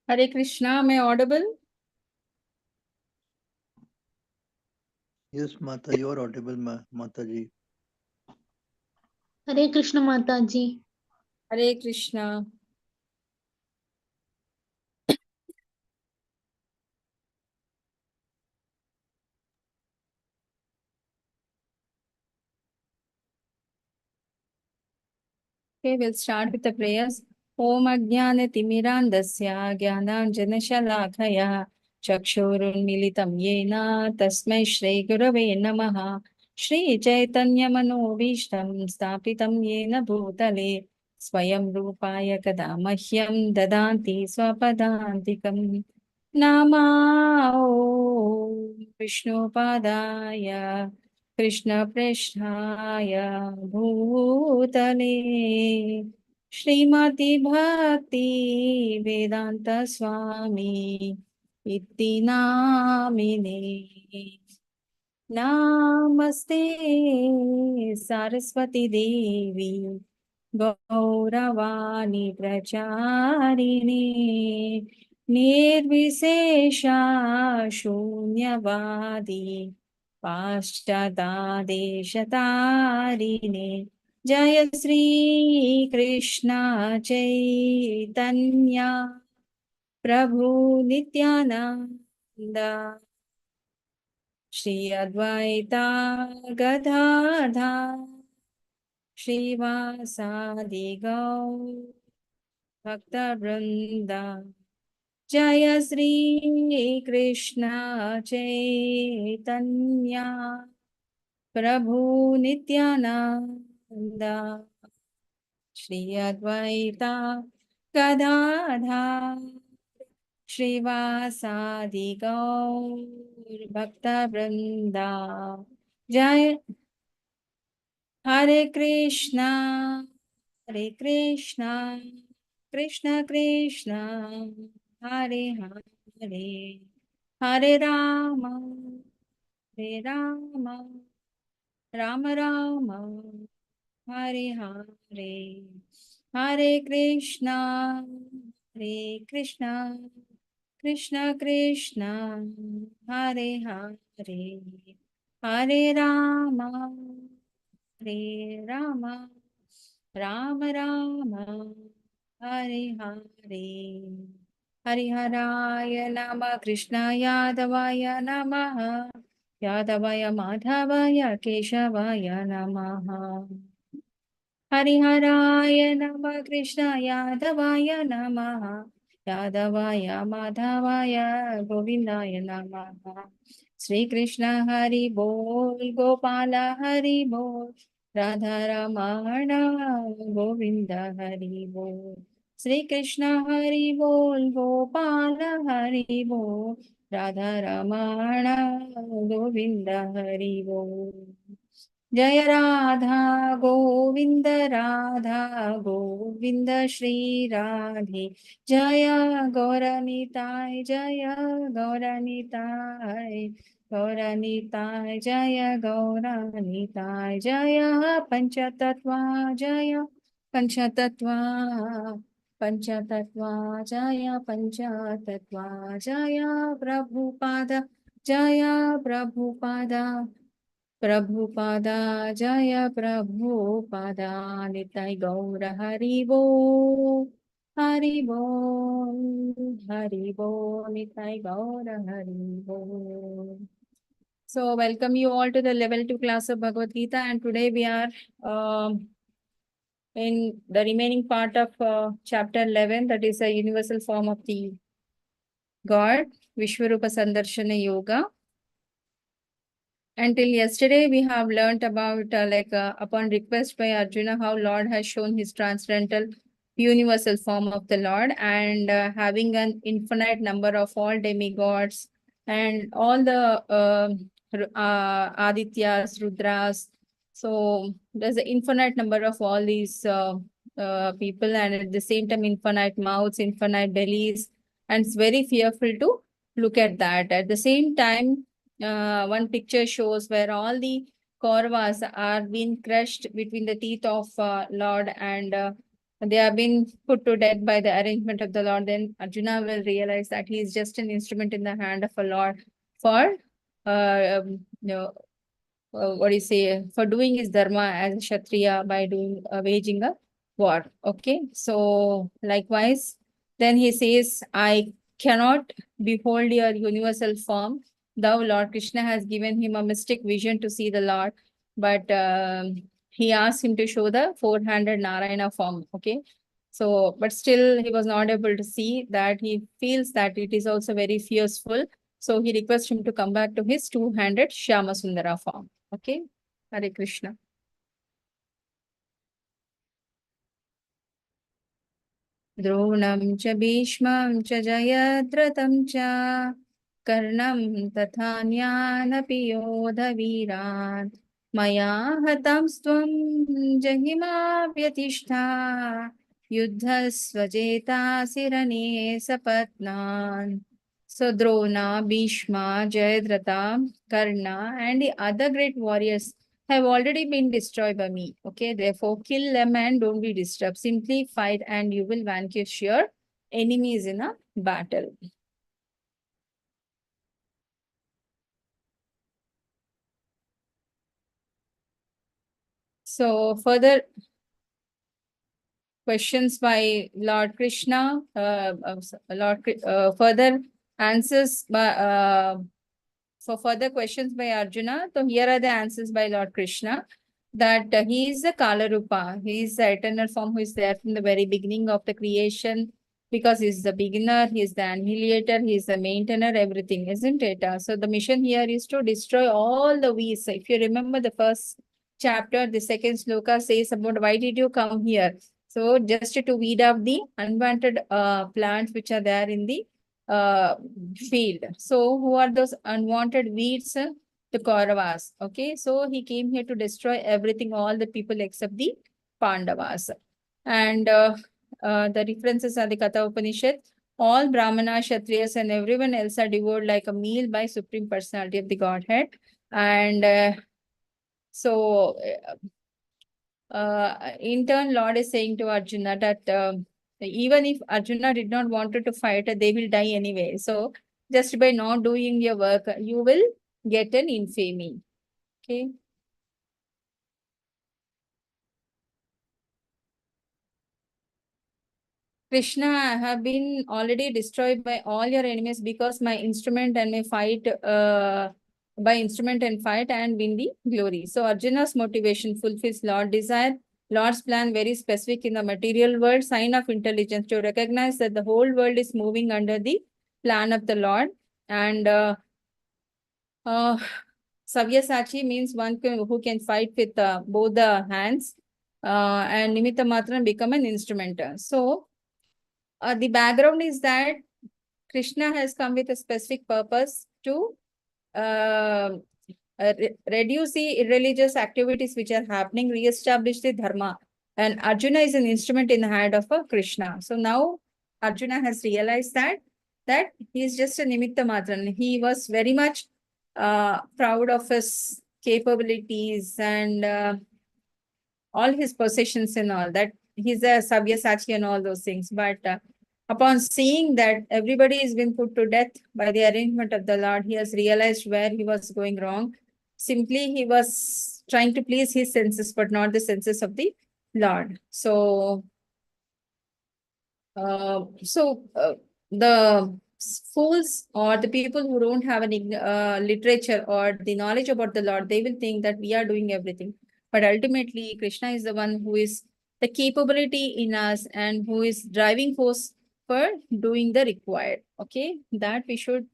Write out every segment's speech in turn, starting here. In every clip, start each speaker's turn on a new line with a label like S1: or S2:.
S1: Hare Krishna, am I audible?
S2: Yes, Mata, you are audible, Mataji.
S3: हरे कृष्ण माता जी।
S1: Hare Krishna. Okay, we'll start with the prayers. Om Ajnana Timirandasya Jnananjana Shalakaya Chakshurunmilitam Yena Tasmai Shri Gurave Namaha Shri Chaitanya Manobishtam Stapitam Yena Bhutale Swayam Rupaya Kadamahyam Dadanti Swapadantikam Nama Om Vishnu Padaya Krishna Preshnaya Bhutale Srimati Bhakti Vedanta Swami Iti Namine Namaste Saraswati Devi Gauravani Pracharini Nirvisesha Shunyavadi Paschatadeshatarine Jaya Sri Krishna Chaitanya Prabhu Nityananda Shri Advaita Gadadha Srivasadi Gaur Bhakta Vrinda Jaya Sri Krishna Chaitanya Prabhu Nityananda Shri Advaita Gadadha Srivasadi Gaur Bhakta Vrinda Jaya Hare Krishna Hare Krishna Krishna Krishna Hare Hare Hare Rama Hare Rama Rama Rama Hare Hare Hare Krishna Hare Krishna Krishna Krishna Hare Hare Hare Rama Hare Rama Rama Rama Hare Hare Hariharaya Nama Krishnaya Yadavaya Namaha Yadavaya Madhavaya Keshavaya Namaha Hariharaya Nama Krishna Yadavaya Namaha Yadavaya Madhavaya Govindaya Namaha Sri Krishna Hari Bol Gopala Hari Bol Radha Ramana Govinda Hari Bol Sri Krishna Hari Bol Gopala Hari Bol Radha Ramana Govinda Hari Bol जय राधा गोविंद राधा गोविंद श्री राधे जय गौरनिताय जय गौरनिताय गौरनिताय जय गौरनिताय जय पंचतत्वा जय पंचतत्वा पंचतत्वा जय पंचतत्वा जय प्रभुपाद जय प्रभुपाद प्रभुपादा जय प्रभुपादा निताय गौर हरि बोल हरि बोल हरि बोल निताय गौर हरि बोल. So welcome you all to the level 2 class of Bhagavad Gita, and today we are in the remaining part of chapter 11, that is a universal form of the God, Vishwarupa Sandarshana Yoga. Until yesterday, we have learnt about upon request by Arjuna, how Lord has shown his transcendental universal form of the Lord, and having an infinite number of all demigods and all the Adityas, Rudras. So there's an infinite number of all these people, and at the same time, infinite mouths, infinite bellies, and it's very fearful to look at that. At the same time, one picture shows where all the Kauravas are being crushed between the teeth of Lord, and they have been put to death by the arrangement of the Lord, then Arjuna will realize that he is just an instrument in the hand of a Lord for, what do you say, for doing his dharma as a Kshatriya by doing waging a war. Okay, so likewise, then he says, I cannot behold your universal form. Thou, Lord Krishna, has given him a mystic vision to see the Lord, but he asked him to show the four-handed Narayana form. Okay, so but still he was not able to see that. He feels that it is also very fierceful. So he requests him to come back to his two-handed Shyama Sundara form. Okay, Hare Krishna. द्रोणं च भीष्मं च जयद्रथं च कर्णं तथान्यानपि योधवीरान् मया हतं स्वं जहिमा व्यतिष्ठा युद्धस्वजेतासि रणे सपत्नान्. So Drona, Bhishma, Jayadratha, Karna, and the other great warriors have already been destroyed by me. Okay, therefore kill them and don't be disturbed. Simply fight and you will vanquish your enemies in a battle. So further questions by Lord Krishna, further answers by, for further questions by Arjuna. So here are the answers by Lord Krishna, that he is the Kala Rupa. He is the eternal form who is there from the very beginning of the creation, because he is the beginner, he is the annihilator, he is the maintainer, everything, isn't it? So the mission here is to destroy all the weeds. So if you remember the first chapter, the second sloka says about why did you come here? So just to weed out the unwanted plants which are there in the uh, field. So who are those unwanted weeds? The Kauravas. Okay, so he came here to destroy everything, all the people except the Pandavas. And the references are the Katha Upanishad. All Brahmana, Kshatriyas, and everyone else are devoured like a meal by Supreme Personality of the Godhead. And so in turn, Lord is saying to Arjuna that even if Arjuna did not wanted to fight, they will die anyway. So just by not doing your work, you will get an infamy. Okay. Krishna, I have been already destroyed by all your enemies because my instrument and my fight, by instrument and fight and win the glory. So Arjuna's motivation fulfills Lord's desire. Lord's plan very specific in the material world, sign of intelligence to recognize that the whole world is moving under the plan of the Lord. And uh, Savyasachi means one who can fight with both the hands, and Nimitta Matram become an instrument. So the background is that Krishna has come with a specific purpose to reduce the irreligious activities which are happening, re-establish the dharma. And Arjuna is an instrument in the hand of a Krishna. So now Arjuna has realized that he is just a nimitta matran. He was very much proud of his capabilities and all his possessions and all that. He's a Sabyasachi and all those things. But upon seeing that everybody has been put to death by the arrangement of the Lord, he has realized where he was going wrong. Simply, he was trying to please his senses, but not the senses of the Lord. So, the fools or the people who don't have any literature or the knowledge about the Lord, they will think that we are doing everything. But ultimately, Krishna is the one who is the capability in us and who is driving force for doing the required. Okay, that we should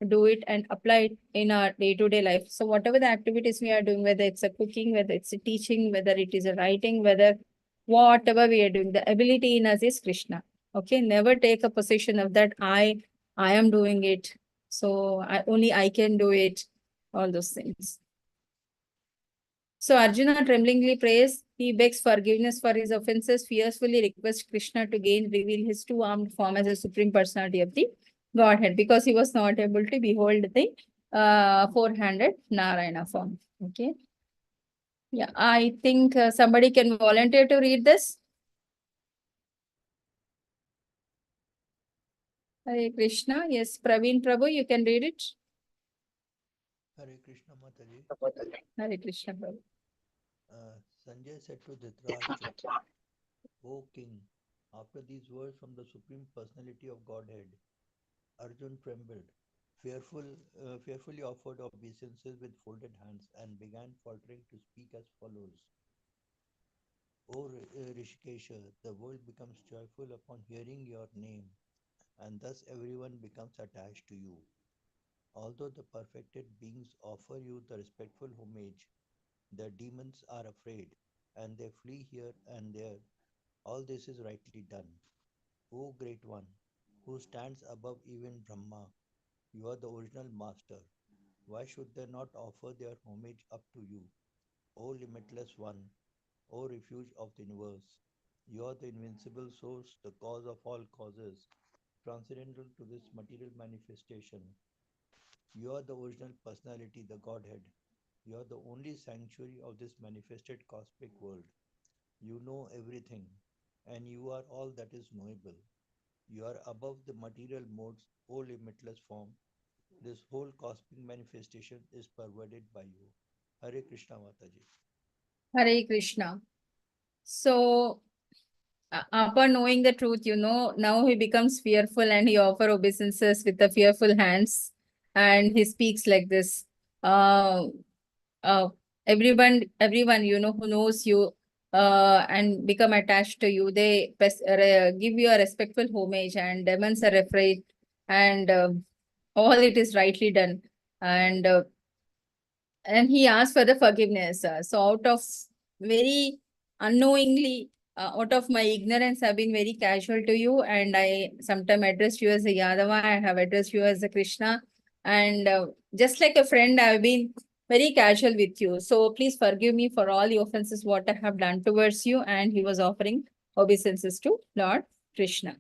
S1: do it and apply it in our day-to-day life. So whatever the activities we are doing, whether it's a cooking, whether it's a teaching, whether it is a writing, whether whatever we are doing, the ability in us is Krishna. Okay, never take a position of that I am doing it. So only I can do it. All those things. So Arjuna tremblingly prays. He begs forgiveness for his offenses, fiercely requests Krishna to again reveal his two-armed form as a supreme personality of the Godhead, because he was not able to behold the four-handed Narayana form. Okay. Yeah, I think somebody can volunteer to read this. Hare Krishna. Yes, Praveen Prabhu, you can read it.
S2: Hare Krishna Mataji.
S1: Hare Krishna Prabhu.
S2: Sanjay said to Dhritarashtra, O king, after these words from the Supreme Personality of Godhead, Arjun trembled, fearfully offered obeisances with folded hands, and began faltering to speak as follows. O Rishikesha, the world becomes joyful upon hearing your name, and thus everyone becomes attached to you. Although the perfected beings offer you the respectful homage, the demons are afraid, and they flee here and there. All this is rightly done. O Great One, who stands above even Brahma, you are the original master. Why should they not offer their homage up to you? O Limitless One, O Refuge of the universe, you are the invincible source, the cause of all causes, transcendental to this material manifestation. You are the original personality, the Godhead. You are the only sanctuary of this manifested cosmic world. You know everything, and you are all that is knowable. You are above the material modes, O limitless form. This whole cosmic manifestation is pervaded by you. Hare Krishna Mataji.
S1: Hare Krishna. So, upon knowing the truth, now he becomes fearful and he offer obeisances with the fearful hands. And he speaks like this. Uh, uh, everyone, who knows you and become attached to you, they give you a respectful homage, and demons are afraid, and all it is rightly done. And he asked for the forgiveness. So out of very unknowingly, out of my ignorance, I've been very casual to you, and I sometimes addressed you as a Yadava, I have addressed you as a Krishna, and just like a friend, I've been very casual with you. So please forgive me for all the offenses what I have done towards you. And he was offering obeisances to Lord Krishna.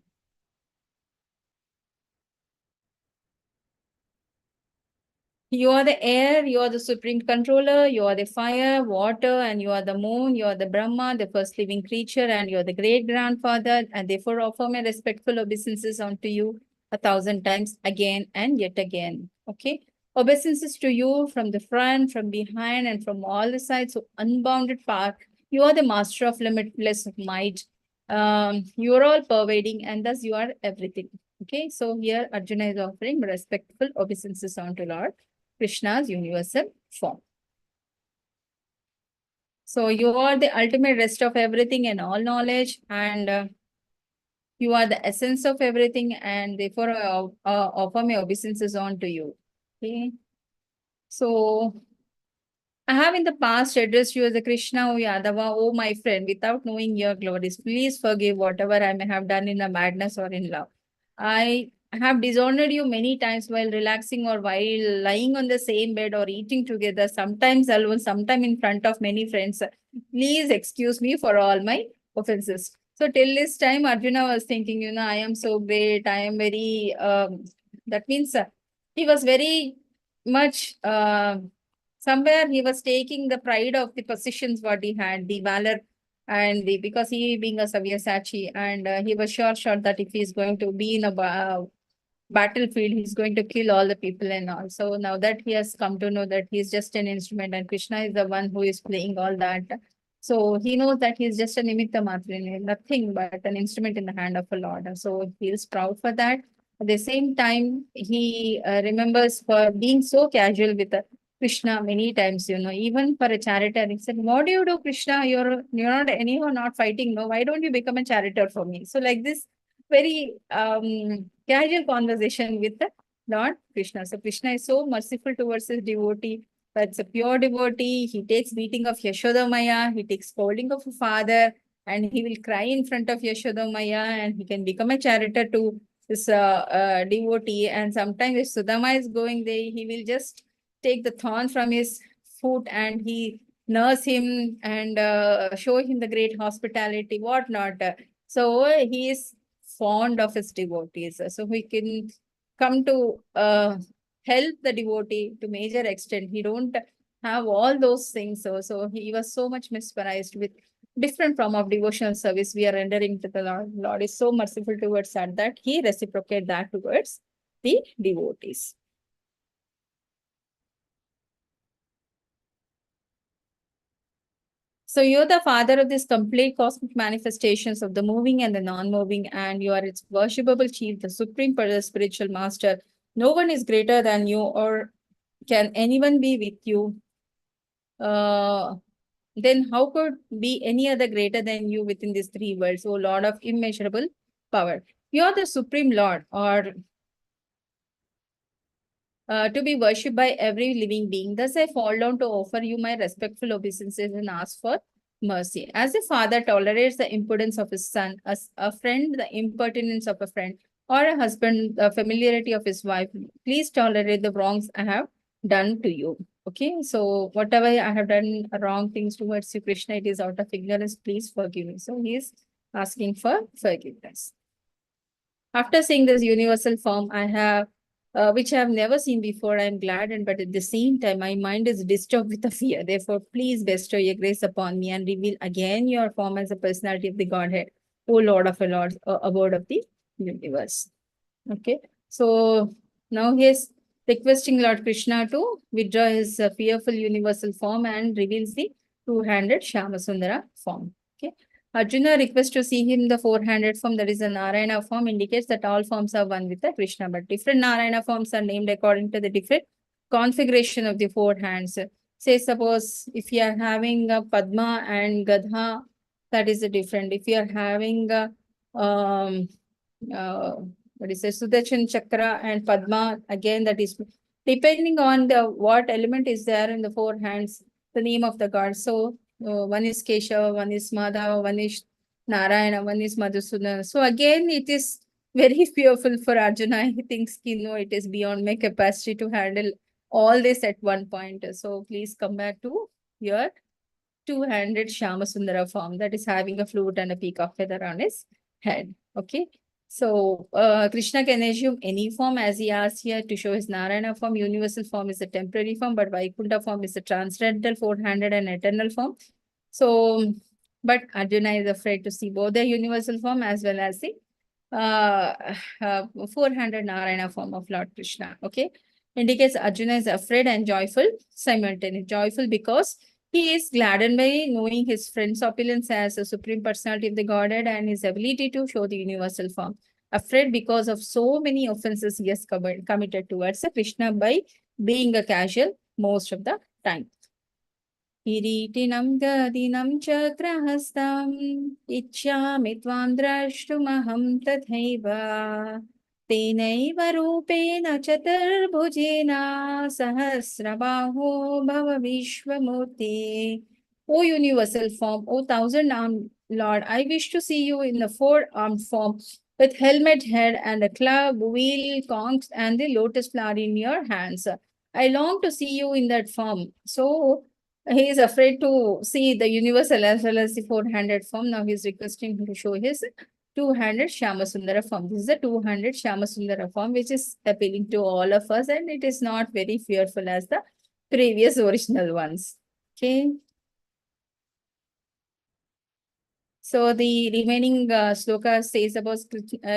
S1: You are the air, you are the supreme controller, you are the fire, water, and you are the moon, you are the Brahma, the first living creature, and you are the great grandfather, and therefore offer my respectful obeisances unto you 1,000 times again and yet again. Okay. Obeisances to you from the front, from behind, and from all the sides. So unbounded power. You are the master of limitless might. You are all pervading, and thus you are everything. Okay. So here Arjuna is offering respectful obeisances unto Lord Krishna's universal form. So you are the ultimate rest of everything and all knowledge, and you are the essence of everything, and therefore I offer my obeisances on to you. Okay. So I have in the past addressed you as a Krishna or Yadava, oh my friend, without knowing your glories. Please forgive whatever I may have done in a madness or in love. I have dishonored you many times while relaxing or while lying on the same bed or eating together, sometimes alone, sometimes in front of many friends. Please excuse me for all my offenses. So till this time, Arjuna was thinking, I am so great. I am very, that means he was very much, somewhere he was taking the pride of the positions what he had, the valor, and because he being a Sabyasachi, and he was sure that if he's going to be in a battlefield, he's going to kill all the people and all. So now that he has come to know that he's just an instrument and Krishna is the one who is playing all that. So he knows that he's just a nimitta matra, nothing but an instrument in the hand of a Lord. So he feels proud for that. At the same time, he remembers for being so casual with Krishna many times, even for a charioteer. He said, what do you do, Krishna? You're not anyone not fighting. No, why don't you become a charioteer for me? So like this, very casual conversation with the Lord Krishna. So Krishna is so merciful towards his devotee. That's a pure devotee. He takes beating of Yashoda Maya. He takes scolding of a father, and he will cry in front of Yashoda Maya, and he can become a charioteer to this devotee. And sometimes if Sudama is going there, he will just take the thorn from his foot and he nurse him and show him the great hospitality, whatnot. So he is fond of his devotees. So we can come to help the devotee to major extent. He don't have all those things. So he was so much mesmerized with different form of devotional service we are rendering to the Lord. Lord is so merciful towards that he reciprocate that towards the devotees. So you're the father of this complete cosmic manifestations of the moving and the non-moving, and you are its worshipable chief, the supreme spiritual master. No one is greater than you, or can anyone be with you? Uh, then how could be any other greater than you within these three worlds, O Lord of immeasurable power? You are the supreme Lord, or to be worshipped by every living being. Thus, I fall down to offer you my respectful obeisances and ask for mercy. As a father tolerates the impudence of his son, as a friend, the impertinence of a friend, or a husband, the familiarity of his wife, please tolerate the wrongs I have done to you. Okay, so whatever I have done wrong things towards you, Krishna, it is out of ignorance. Please forgive me. So he is asking for forgiveness. After seeing this universal form, which I have never seen before, I am glad, and but at the same time, my mind is disturbed with a fear. Therefore, please bestow your grace upon me and reveal again your form as a personality of the Godhead, O Lord of the Lords, abode of the universe. Okay, so now he is requesting Lord Krishna to withdraw his fearful universal form and reveals the two-handed Shyamasundara form. Okay. Arjuna requests to see him the four-handed form, that is the Narayana form, indicates that all forms are one with the Krishna, but different Narayana forms are named according to the different configuration of the four hands. Say suppose if you are having a Padma and Gadha, that is a different. If you are having a uh, what is it, Sudarshan Chakra and Padma, again that is depending on the what element is there in the four hands, the name of the god. So one is Keshava, one is Madhava, one is Narayana, one is Madhusudana. So again, it is very fearful for Arjuna. He thinks, it is beyond my capacity to handle all this at one point. So please come back to your two-handed Shyamasundara form, that is having a flute and a peacock feather on his head. Okay. So Krishna can assume any form, as he asked here to show his Narayana form. Universal form is a temporary form, but Vaikuntha form is a transcendental, four-handed and eternal form. So, but Arjuna is afraid to see both the universal form as well as the uh, four-handed Narayana form of Lord Krishna. Okay. Indicates Arjuna is afraid and joyful simultaneously. Joyful because he is gladdened by knowing his friend's opulence as a supreme personality of the Godhead and his ability to show the universal form. Afraid because of so many offenses he has committed towards Krishna by being a casual most of the time. किरीटिनं गदिनं चक्रहस्तम् इच्छामि त्वां द्रष्टुमहं तथैव तेनैव रूपेण चतुर्भुजेन सहस्रबाहो भव विश्वमूर्ते. O universal form, O thousand-armed Lord, I wish to see you in the four-armed form with helmet head and a club, wheel, conch, and the lotus flower in your hands. I long to see you in that form. So he is afraid to see the universal as well as the four-handed form. Now he is requesting him to show his two-handed Shyamasundara form. This is the two-handed Shyamasundara form, which is appealing to all of us, and it is not very fearful as the previous original ones. Okay. So the remaining sloka says about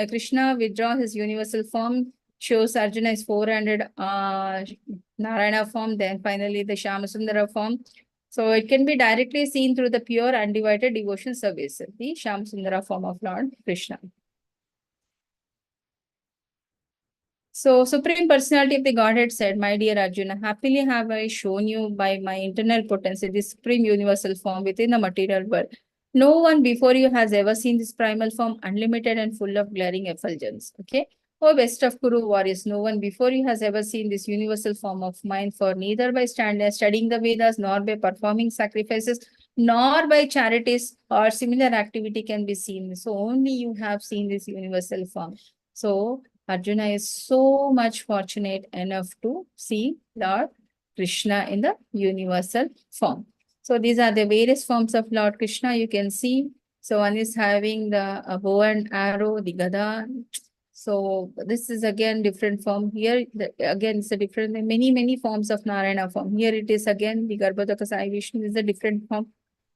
S1: Krishna withdraw his universal form, shows Arjuna is four-handed Narayana form, then finally the Shyamasundara form. So it can be directly seen through the pure undivided devotion service, the Shyamasundara form of Lord Krishna. So Supreme Personality of the Godhead said, my dear Arjuna, happily have I shown you by my internal potency this supreme universal form within the material world. No one before you has ever seen this primal form, unlimited and full of glaring effulgence. Okay. O best of Kuru warriors, no one before you has ever seen this universal form of mine, for neither by studying the Vedas, nor by performing sacrifices, nor by charities or similar activity can be seen. So only you have seen this universal form. So Arjuna is so much fortunate enough to see Lord Krishna in the universal form. So these are the various forms of Lord Krishna you can see. So one is having the bow and arrow, the gada, So this is again different form. Here again it's a different, many forms of Narayana form. Here it is again the Garbhodaka Sai Vishnu is a different form.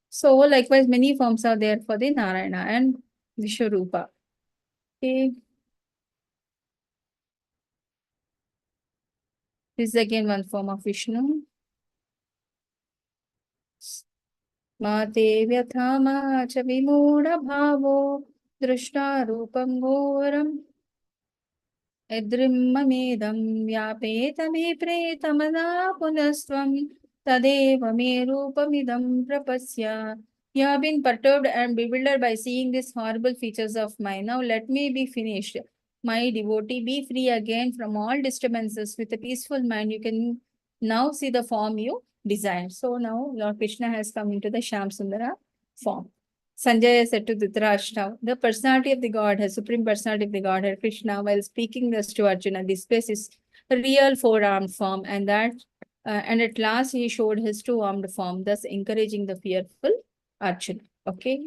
S1: So likewise many forms are there for the Narayana and Vishwarupa. Okay. This is again one form of Vishnu. Mate vyatha ma cha vimooಢ bhavo drishta rupam ghoram Edrimmamedam vyapetame pretamana punasvam tadeva me rupamidam prapasya. You have been perturbed and bewildered by seeing these horrible features of mine. Now let me be finished. My devotee, be free again from all disturbances. With a peaceful mind, you can now see the form you desire. So now Lord Krishna has come into the Shyam Sundara form. Sanjaya said to Dhritarashtra, the personality of the Godhead, Supreme Personality of the Godhead, Krishna, while speaking this to Arjuna, displays his real four-armed form, and at last he showed his two-armed form, thus encouraging the fearful Arjuna. Okay.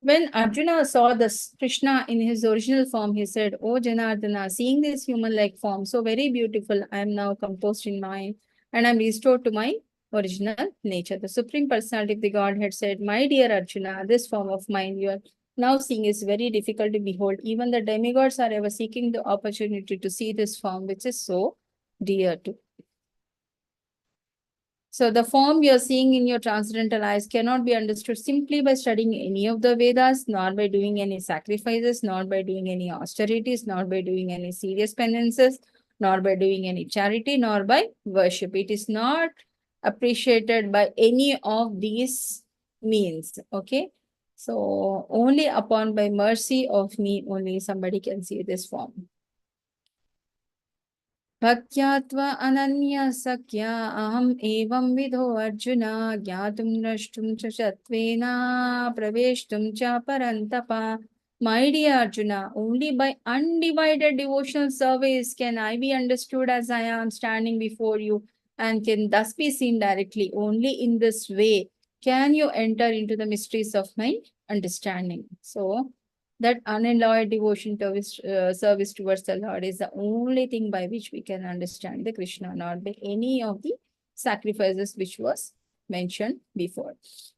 S1: When Arjuna saw this Krishna in his original form, he said, "O Janardana, seeing this human-like form, so very beautiful, I am now composed in mind, and I am restored to my original nature." The Supreme Personality of the Godhead said, "My dear Arjuna, this form of mine you are now seeing is very difficult to behold. Even the demigods are ever seeking the opportunity to see this form, which is so dear to." So the form you're seeing in your transcendental eyes cannot be understood simply by studying any of the Vedas, nor by doing any sacrifices, nor by doing any austerities, nor by doing any serious penances, nor by doing any charity, nor by worship. It is not appreciated by any of these means. Okay. So only upon by mercy of me, only somebody can see this form. भक्त्यात्वा Ananya सख्या अहम एवं विधो अर्जुन ज्ञातुं द्रष्टुं च शत्वेन प्रवेष्टुं च परन्तप. My dear Arjuna, only by undivided devotional service can I be understood as I am standing before you and can thus be seen directly. Only in this way can you enter into the mysteries of my understanding. So, that unalloyed devotion to service towards the Lord is the only thing by which we can understand the Krishna, not by any of the sacrifices which was mentioned before.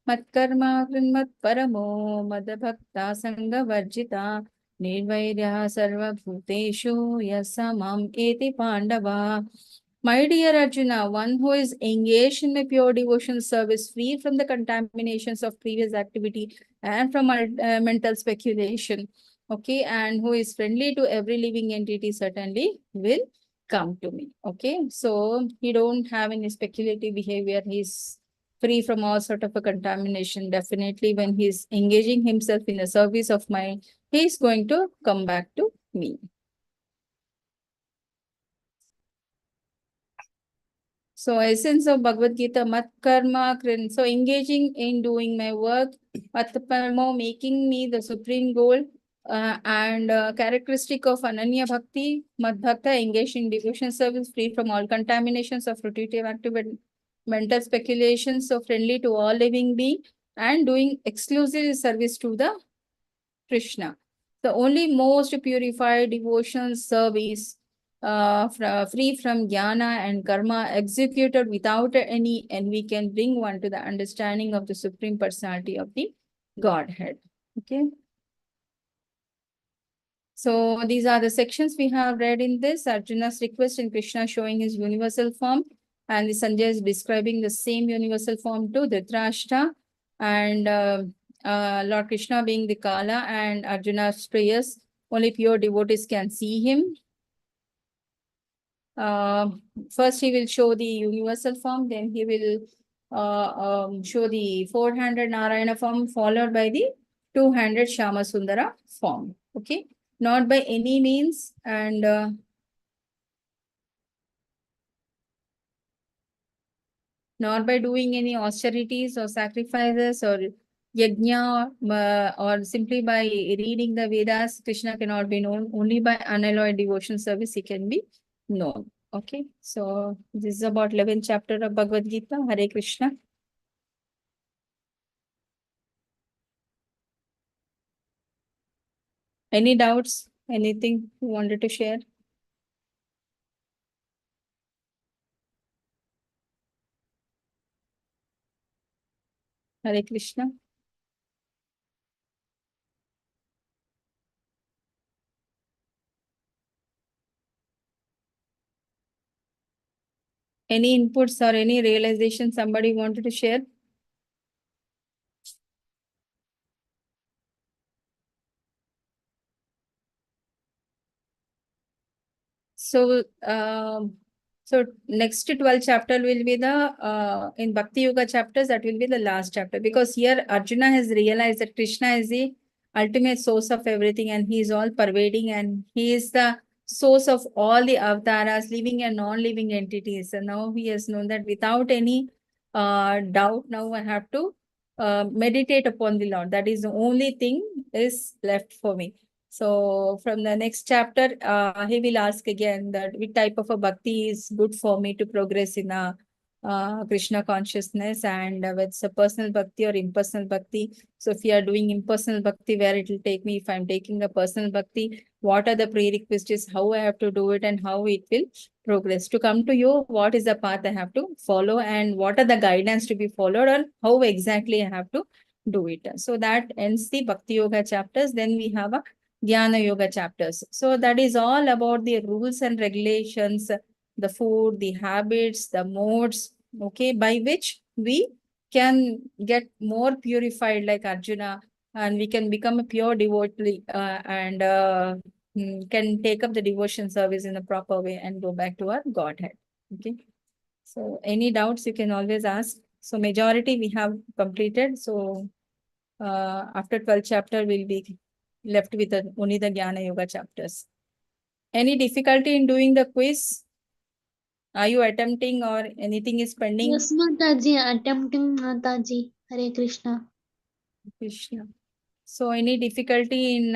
S1: Matkarma krinmat paramo madabhakta sangha varjita nirvairya sarva bhuteshu yasamam eti pandava. My dear Arjuna, one who is engaged in a pure devotion service, free from the contaminations of previous activity and from mental speculation, okay, and who is friendly to every living entity, certainly will come to me. Okay, so he don't have any speculative behavior. He's free from all sort of a contamination. Definitely, when he's engaging himself in the service of mind, he's going to come back to me. So essence of Bhagavad Gita, mat karma krin. So engaging in doing my work, mat paramo, making me the supreme goal, and characteristic of Ananya Bhakti, mat bhakta, engaged in devotion service, free from all contaminations of fruitive activity, mental speculations, so friendly to all living being, and doing exclusive service to the Krishna. The only most purified devotional service free from jnana and karma, executed without any envy, can bring one to the understanding of the Supreme Personality of the Godhead. Okay. So these are the sections we have read in this. Arjuna's request and Krishna showing his universal form. And the Sanjay is describing the same universal form to Dhritarashtra. And Lord Krishna being the Kala and Arjuna's prayers. Only pure devotees can see him. First, he will show the universal form, then he will show the four-handed Narayana form, followed by the two-handed Shama Sundara form. Okay, not by any means, and not by doing any austerities or sacrifices or yajna, or simply by reading the Vedas. Krishna cannot be known. Only by unalloyed devotion service he can be known. Okay, so this is about 11th chapter of Bhagavad Gita. Hare Krishna. Any doubts? Anything you wanted to share? Hare Krishna. Any inputs or any realization somebody wanted to share? So, so next 12 chapter will be the in Bhakti Yoga chapters, that will be the last chapter, because here Arjuna has realized that Krishna is the ultimate source of everything, and he is all pervading, and he is the source of all the avatars, living and non-living entities. And now he has known that without any doubt, now I have to meditate upon the Lord. That is the only thing is left for me. So from the next chapter, he will ask again that which type of a bhakti is good for me to progress in a Krishna consciousness, and whether it's a personal bhakti or impersonal bhakti. So if you are doing impersonal bhakti, where it will take me, if I'm taking a personal bhakti, what are the prerequisites, how I have to do it, and how it will progress. To come to you, what is the path I have to follow, and what are the guidance to be followed, or how exactly I have to do it. So that ends the Bhakti Yoga chapters. Then we have a Dhyana Yoga chapters. So that is all about the rules and regulations, the food, the habits, the modes, okay, by which we can get more purified like Arjuna, and we can become a pure devotee and can take up the devotion service in a proper way and go back to our Godhead. Okay. So any doubts you can always ask. So majority we have completed. So after 12th chapter, we'll be left with only the Jnana Yoga chapters. Any difficulty in doing the quiz? Are you attempting or anything is pending?
S3: Yes, Mataji, attempting Mataji. Hare Krishna.
S1: Krishna. So any difficulty in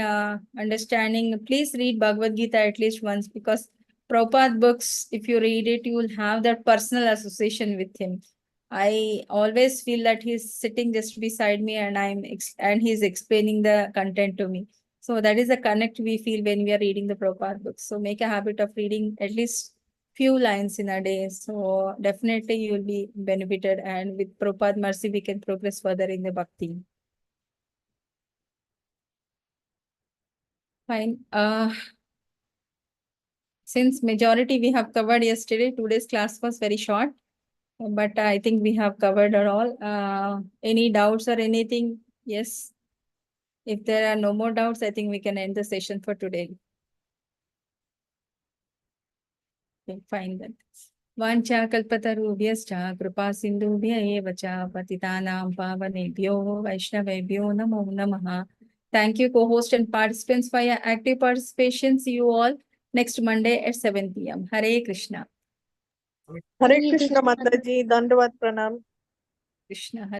S1: understanding, please read Bhagavad Gita at least once, because Prabhupada books, if you read it, you will have that personal association with him. I always feel that he's sitting just beside me, and and he's explaining the content to me. So that is the connect we feel when we are reading the Prabhupada books. So make a habit of reading at least few lines in a day. So definitely you will be benefited, and with Prabhupada mercy, we can progress further in the bhakti. Fine. Since majority we have covered yesterday, today's class was very short, but I think we have covered it all. Any doubts or anything? Yes. If there are no more doubts, I think we can end the session for today. Okay, fine then. Vancha kalpatarubhyascha kripa sindhubhya eva cha patitanam pavanebhyo vaishnavebhyo namo namaha. Thank you, co-host and participants, for your active participation. See you all next Monday at 7 p.m. Hare Krishna.
S4: हरे कृष्ण माता जी, दंडवत प्रणाम।
S1: Krishna.